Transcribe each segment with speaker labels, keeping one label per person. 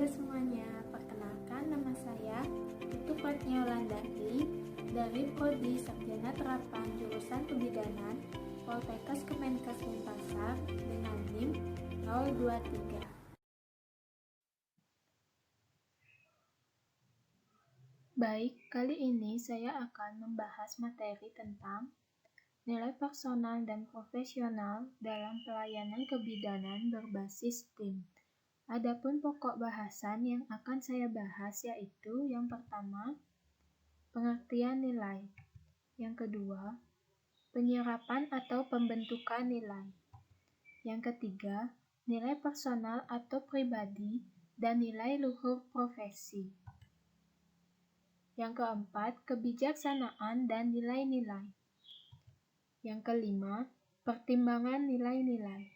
Speaker 1: Halo semuanya, perkenalkan nama saya Putu Pratnyolandari dari Prodi Sarjana Terapan Jurusan Kebidanan Poltekkes Kemenkes Denpasar dengan NIM 023. Baik, kali ini saya akan membahas materi tentang nilai personal dan profesional dalam pelayanan kebidanan berbasis tim. Adapun pokok bahasan yang akan saya bahas yaitu yang pertama, pengertian nilai. Yang kedua, penyerapan atau pembentukan nilai. Yang ketiga, nilai personal atau pribadi dan nilai luhur profesi. Yang keempat, kebijaksanaan dan nilai-nilai. Yang kelima, pertimbangan nilai-nilai.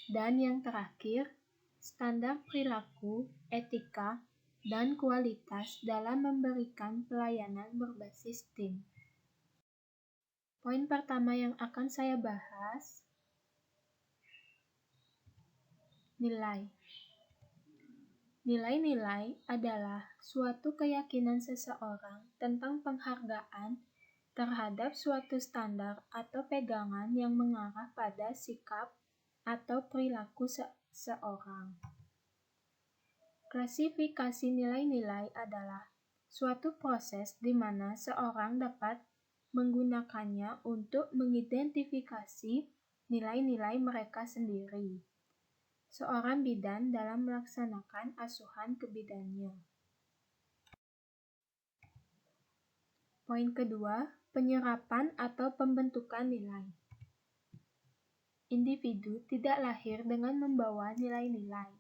Speaker 1: Dan yang terakhir, standar perilaku, etika, dan kualitas dalam memberikan pelayanan berbasis tim. Poin pertama yang akan saya bahas, nilai. Nilai-nilai adalah suatu keyakinan seseorang tentang penghargaan terhadap suatu standar atau pegangan yang mengarah pada sikap atau perilaku seseorang. Klasifikasi nilai-nilai adalah suatu proses di mana seorang dapat menggunakannya untuk mengidentifikasi nilai-nilai mereka sendiri. Seorang bidan dalam melaksanakan asuhan kebidannya. Poin kedua, penyerapan atau pembentukan nilai. Individu tidak lahir dengan membawa nilai-nilai.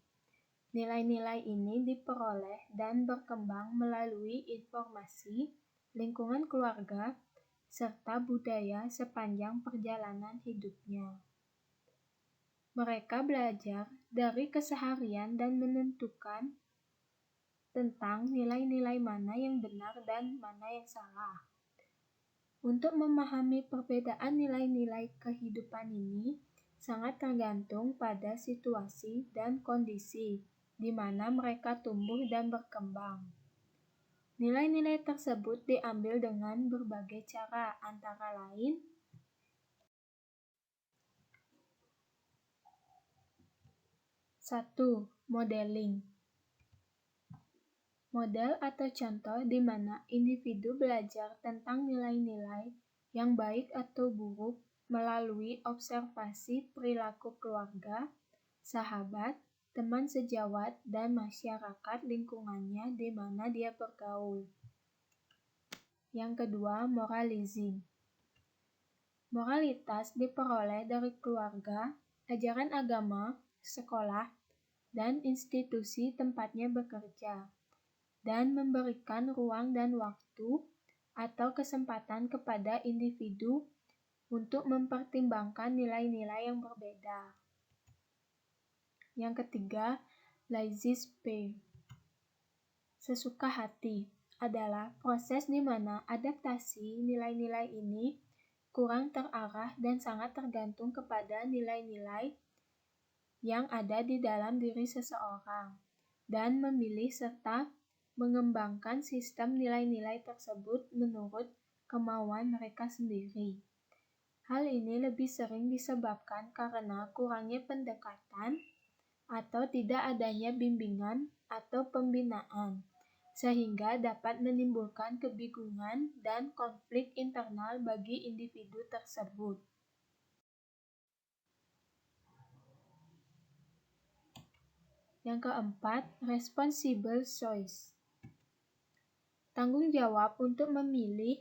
Speaker 1: Nilai-nilai ini diperoleh dan berkembang melalui informasi, lingkungan keluarga, serta budaya sepanjang perjalanan hidupnya. Mereka belajar dari keseharian dan menentukan tentang nilai-nilai mana yang benar dan mana yang salah. Untuk memahami perbedaan nilai-nilai kehidupan ini sangat tergantung pada situasi dan kondisi di mana mereka tumbuh dan berkembang. Nilai-nilai tersebut diambil dengan berbagai cara, antara lain 1. Modeling. Model atau contoh di mana individu belajar tentang nilai-nilai yang baik atau buruk melalui observasi perilaku keluarga, sahabat, teman sejawat, dan masyarakat lingkungannya di mana dia bergaul. Yang kedua, moralizing. Moralitas diperoleh dari keluarga, ajaran agama, sekolah, dan institusi tempatnya bekerja, dan memberikan ruang dan waktu atau kesempatan kepada individu untuk mempertimbangkan nilai-nilai yang berbeda. Yang ketiga, laissez-faire. Sesuka hati adalah proses di mana adaptasi nilai-nilai ini kurang terarah dan sangat tergantung kepada nilai-nilai yang ada di dalam diri seseorang, dan memilih serta mengembangkan sistem nilai-nilai tersebut menurut kemauan mereka sendiri. Hal ini lebih sering disebabkan karena kurangnya pendekatan atau tidak adanya bimbingan atau pembinaan, sehingga dapat menimbulkan kebingungan dan konflik internal bagi individu tersebut. Yang keempat, responsible choice. Tanggung jawab untuk memilih,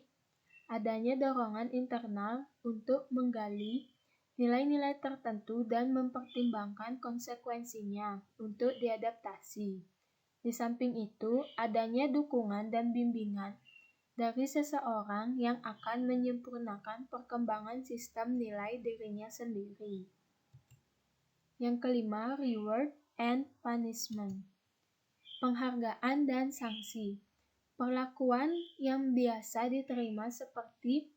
Speaker 1: adanya dorongan internal untuk menggali nilai-nilai tertentu dan mempertimbangkan konsekuensinya untuk diadaptasi. Di samping itu, adanya dukungan dan bimbingan dari seseorang yang akan menyempurnakan perkembangan sistem nilai dirinya sendiri. Yang kelima, reward and punishment. Penghargaan dan sanksi. Perlakuan yang biasa diterima seperti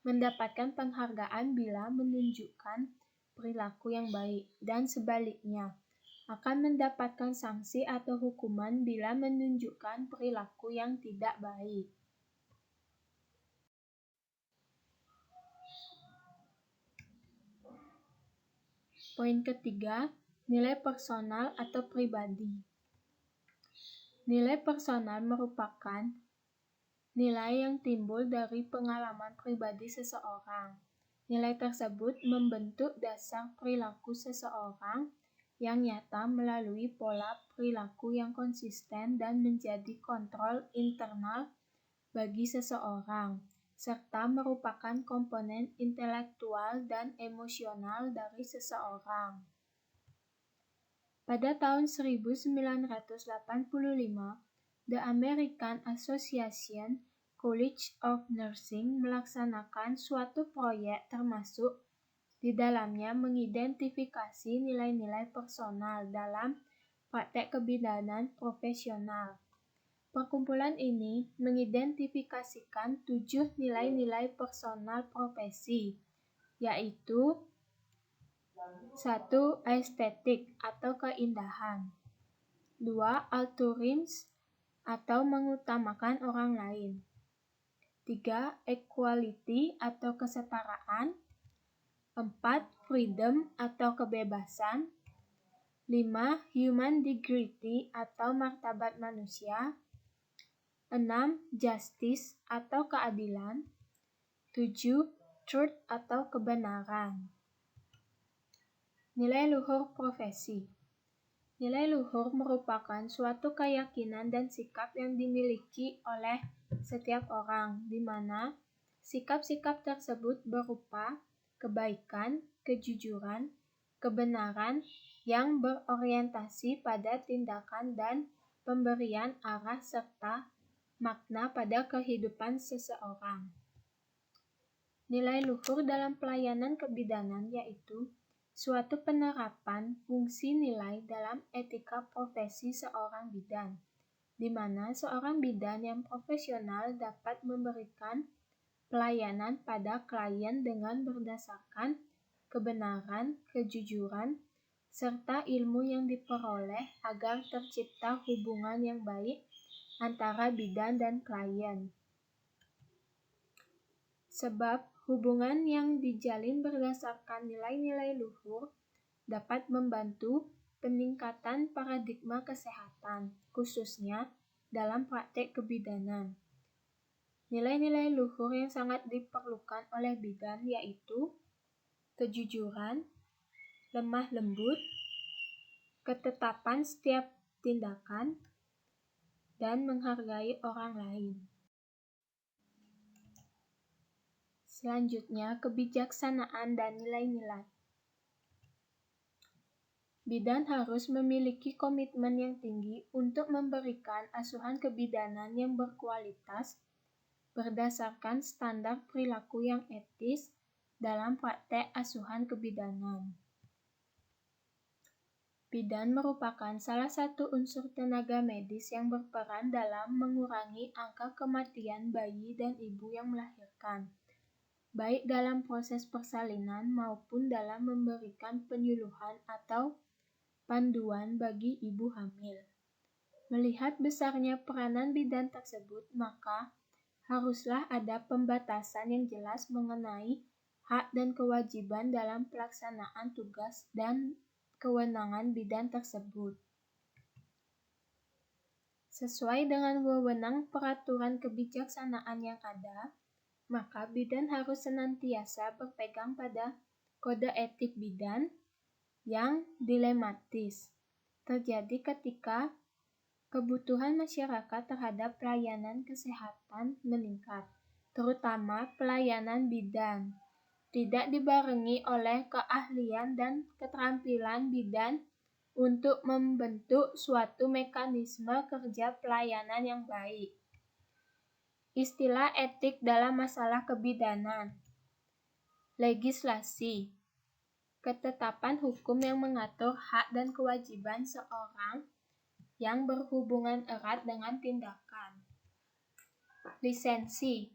Speaker 1: mendapatkan penghargaan bila menunjukkan perilaku yang baik, dan sebaliknya, akan mendapatkan sanksi atau hukuman bila menunjukkan perilaku yang tidak baik. Poin ketiga, nilai personal atau pribadi. Nilai personal merupakan nilai yang timbul dari pengalaman pribadi seseorang. Nilai tersebut membentuk dasar perilaku seseorang yang nyata melalui pola perilaku yang konsisten dan menjadi kontrol internal bagi seseorang, serta merupakan komponen intelektual dan emosional dari seseorang. Pada tahun 1985, The American Association College of Nursing melaksanakan suatu proyek termasuk di dalamnya mengidentifikasi nilai-nilai personal dalam praktek kebidanan profesional. Perkumpulan ini mengidentifikasikan 7 nilai-nilai personal profesi, yaitu 1. Estetik atau keindahan. 2. Altruism atau mengutamakan orang lain. 3. Equality atau kesetaraan. 4. Freedom atau kebebasan. 5. Human dignity atau martabat manusia. 6. Justice atau keadilan. 7. Truth atau kebenaran. Nilai luhur profesi. Nilai luhur merupakan suatu keyakinan dan sikap yang dimiliki oleh setiap orang, di mana sikap-sikap tersebut berupa kebaikan, kejujuran, kebenaran yang berorientasi pada tindakan dan pemberian arah serta makna pada kehidupan seseorang. Nilai luhur dalam pelayanan kebidanan yaitu suatu penerapan fungsi nilai dalam etika profesi seorang bidan, di mana seorang bidan yang profesional dapat memberikan pelayanan pada klien dengan berdasarkan kebenaran, kejujuran, serta ilmu yang diperoleh agar tercipta hubungan yang baik antara bidan dan klien. Sebab hubungan yang dijalin berdasarkan nilai-nilai luhur dapat membantu peningkatan paradigma kesehatan, khususnya dalam praktek kebidanan. Nilai-nilai luhur yang sangat diperlukan oleh bidan yaitu kejujuran, lemah lembut, ketetapan setiap tindakan, dan menghargai orang lain. Selanjutnya, kebijaksanaan dan nilai-nilai. Bidan harus memiliki komitmen yang tinggi untuk memberikan asuhan kebidanan yang berkualitas berdasarkan standar perilaku yang etis dalam praktek asuhan kebidanan. Bidan merupakan salah satu unsur tenaga medis yang berperan dalam mengurangi angka kematian bayi dan ibu yang melahirkan, baik dalam proses persalinan maupun dalam memberikan penyuluhan atau panduan bagi ibu hamil. Melihat besarnya peranan bidan tersebut, maka haruslah ada pembatasan yang jelas mengenai hak dan kewajiban dalam pelaksanaan tugas dan kewenangan bidan tersebut. Sesuai dengan wewenang peraturan kebijaksanaan yang ada, maka bidan harus senantiasa berpegang pada kode etik bidan yang dilematis terjadi ketika kebutuhan masyarakat terhadap pelayanan kesehatan meningkat, terutama pelayanan bidan, tidak dibarengi oleh keahlian dan keterampilan bidan untuk membentuk suatu mekanisme kerja pelayanan yang baik. Istilah etik dalam masalah kebidanan. Legislasi. Ketetapan hukum yang mengatur hak dan kewajiban seorang yang berhubungan erat dengan tindakan. Lisensi.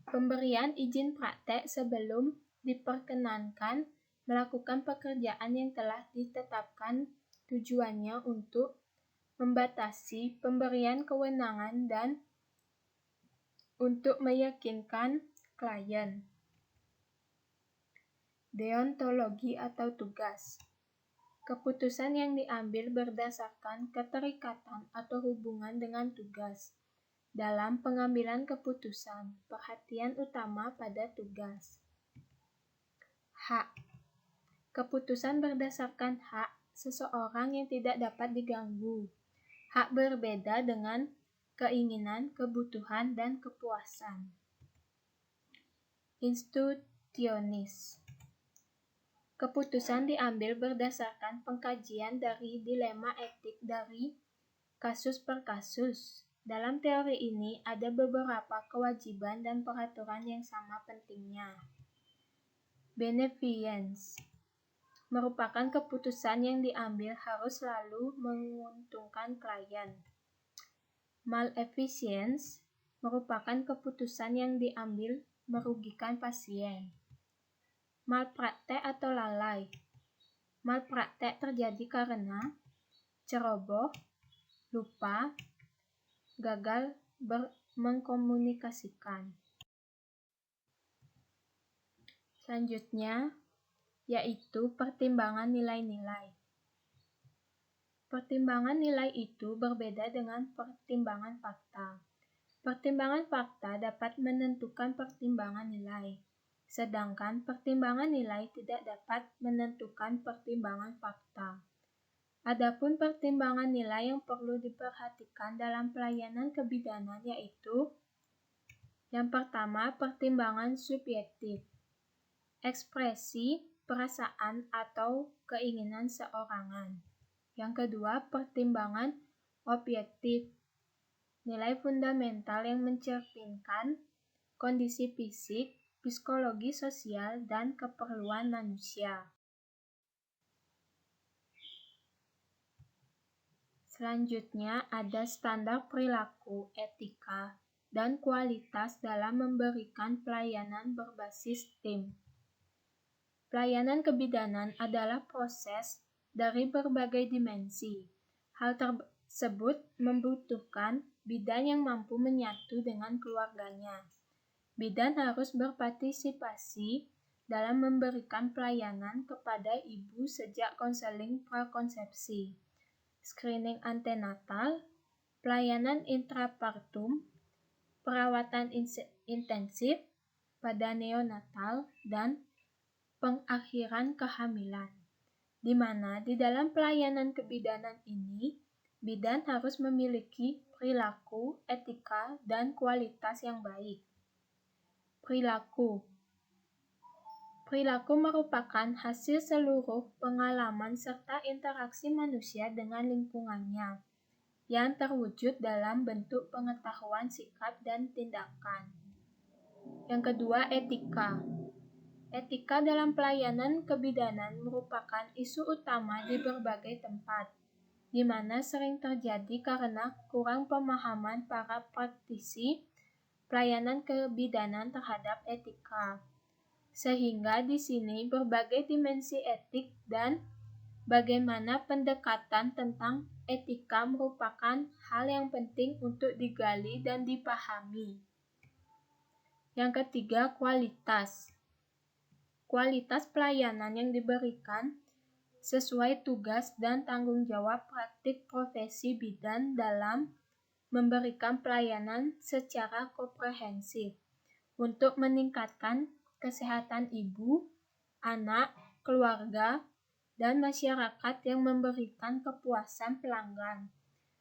Speaker 1: Pemberian izin praktek sebelum diperkenankan melakukan pekerjaan yang telah ditetapkan tujuannya untuk membatasi pemberian kewenangan dan untuk meyakinkan klien. Deontologi atau tugas. Keputusan yang diambil berdasarkan keterikatan atau hubungan dengan tugas. Dalam pengambilan keputusan, perhatian utama pada tugas. Hak. Keputusan berdasarkan hak seseorang yang tidak dapat diganggu. Hak berbeda dengan keinginan, kebutuhan, dan kepuasan. Institutionis. Keputusan diambil berdasarkan pengkajian dari dilema etik dari kasus per kasus. Dalam teori ini ada beberapa kewajiban dan peraturan yang sama pentingnya. Beneficence merupakan keputusan yang diambil harus selalu menguntungkan klien. Maleficence merupakan keputusan yang diambil merugikan pasien. Malpraktek atau lalai. Malpraktek terjadi karena ceroboh, lupa, gagal mengkomunikasikan. Selanjutnya, yaitu pertimbangan nilai-nilai. Pertimbangan nilai itu berbeda dengan pertimbangan fakta. Pertimbangan fakta dapat menentukan pertimbangan nilai, sedangkan pertimbangan nilai tidak dapat menentukan pertimbangan fakta. Adapun pertimbangan nilai yang perlu diperhatikan dalam pelayanan kebidanan yaitu: yang pertama, pertimbangan subjektif, ekspresi, perasaan, atau keinginan seorangan. Yang kedua, pertimbangan objektif, nilai fundamental yang mencerminkan kondisi fisik, psikologi, sosial, dan keperluan manusia. Selanjutnya ada standar perilaku, etika, dan kualitas dalam memberikan pelayanan berbasis tim. Pelayanan kebidanan adalah proses dari berbagai dimensi. Hal tersebut membutuhkan bidan yang mampu menyatu dengan keluarganya. Bidan harus berpartisipasi dalam memberikan pelayanan kepada ibu sejak konseling prakonsepsi, screening antenatal, pelayanan intrapartum, perawatan intensif pada neonatal, dan pengakhiran kehamilan, di mana di dalam pelayanan kebidanan ini, bidan harus memiliki perilaku, etika, dan kualitas yang baik. Perilaku. Perilaku merupakan hasil seluruh pengalaman serta interaksi manusia dengan lingkungannya, yang terwujud dalam bentuk pengetahuan, sikap, dan tindakan. Yang kedua, etika. Etika dalam pelayanan kebidanan merupakan isu utama di berbagai tempat, di mana sering terjadi karena kurang pemahaman para praktisi pelayanan kebidanan terhadap etika. Sehingga di sini berbagai dimensi etik dan bagaimana pendekatan tentang etika merupakan hal yang penting untuk digali dan dipahami. Yang ketiga, kualitas. Kualitas pelayanan yang diberikan sesuai tugas dan tanggung jawab praktik profesi bidan dalam memberikan pelayanan secara komprehensif untuk meningkatkan kesehatan ibu, anak, keluarga, dan masyarakat yang memberikan kepuasan pelanggan,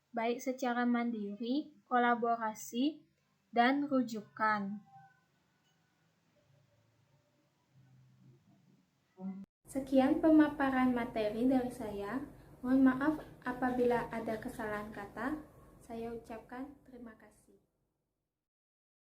Speaker 1: baik secara mandiri, kolaborasi, dan rujukan. Sekian pemaparan materi dari saya. Mohon maaf apabila ada kesalahan kata. Saya ucapkan terima kasih.